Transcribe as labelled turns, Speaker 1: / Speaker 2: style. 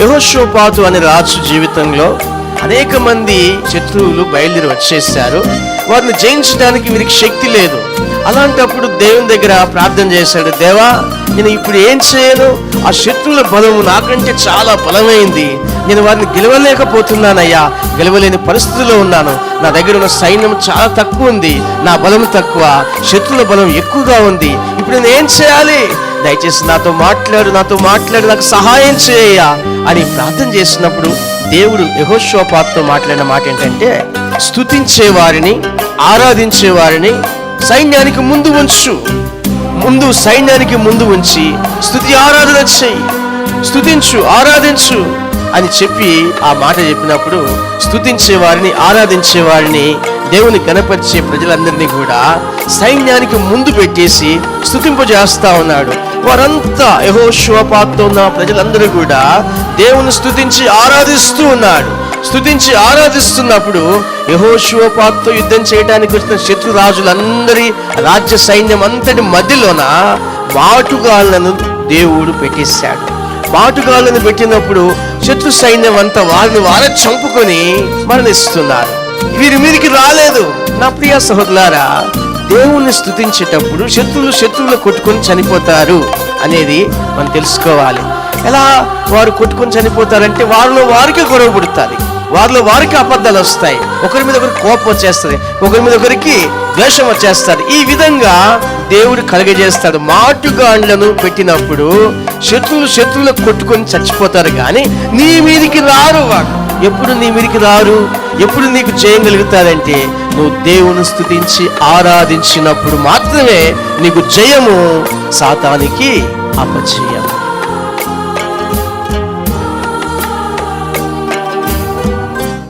Speaker 1: యెహోషాపాతు అనే రాజు జీవితంలో అనేక మంది శత్రువులు బయలుదేరి వచ్చేసారు. వారిని జయించడానికి వీరికి శక్తి లేదు. అలాంటప్పుడు దేవుని దగ్గర ప్రార్థన చేశాడు, దేవా నేను ఇప్పుడు ఏం చేయను? ఆ శత్రువుల బలము నాకంటే చాలా బలమైంది, నేను వారిని గెలవలేకపోతున్నానయ్యా, గెలవలేని పరిస్థితిలో ఉన్నాను. నా దగ్గర ఉన్న సైన్యం చాలా తక్కువ ఉంది, నా బలం తక్కువ, శత్రువుల బలం ఎక్కువగా ఉంది. ఇప్పుడు నేను ఏం చేయాలి? దయచేసి నాతో మాట్లాడు, నాకు సహాయం చేయ అని ప్రార్థన చేసినప్పుడు దేవుడు యెహోషాపాతుతో మాట్లాడిన మాట ఏంటంటే, స్తుతించే వారిని, ఆరాధించే వారిని సైన్యానికి ముందు ఉంచు. సైన్యానికి ముందు ఉంచి స్తుతి ఆరాధన చెయ్యి, స్తుతించు, ఆరాధించు అని చెప్పి ఆ మాట చెప్పినప్పుడు స్తుతించే వారిని, ఆరాధించే వారిని, దేవుని కనపరిచే ప్రజలందరినీ కూడా సైన్యానికి ముందు పెట్టేసి స్తుతింపజేస్తా ఉన్నాడు. వారంతా యెహోషాపాతుతో ఉన్న ప్రజలందరూ కూడా దేవుని స్తుతించి ఆరాధిస్తూ ఉన్నాడు. స్తుతించి ఆరాధిస్తున్నప్పుడు యెహోషాపాతుతో యుద్ధం చేయడానికి వచ్చిన శత్రు రాజులందరి రాజ్య సైన్యం అంతటి మధ్యలోన బాటుగాళ్లను దేవుడు పెట్టేశాడు. బాటుగాళ్లను పెట్టినప్పుడు శత్రు సైన్యం అంతా వారిని వారే చంపుకొని మరణిస్తున్నారు. వీరి మీదకి రాలేదు. నా ప్రియ సహోదరులారా, దేవుణ్ణి స్తుతించేటప్పుడు శత్రువులు కొట్టుకొని చనిపోతారు అనేది మనం తెలుసుకోవాలి. ఎలా వారు కొట్టుకొని చనిపోతారంటే వారిలో వారికి గొడవ పుడుతుంది, వారిలో వారికి అబద్ధాలు వస్తాయి, ఒకరి మీద ఒకరికి కోపం వచ్చేస్తుంది, ఒకరి మీద ఒకరికి ద్వేషం వచ్చేస్తారు. ఈ విధంగా దేవుడు కలగజేస్తాడు. మాటుగాండ్లను పెట్టినప్పుడు శత్రువులు కొట్టుకొని చచ్చిపోతారు, కానీ నీ మీదికి రారు. వాడు ఎప్పుడు నీ మీదికి రారు, ఎప్పుడు నీకు చేయగలుగుతారంటే నువ్వు దేవుని స్తుతించి ఆరాధించినప్పుడు మాత్రమే నీకు జయము, సాతానికి అపజయం.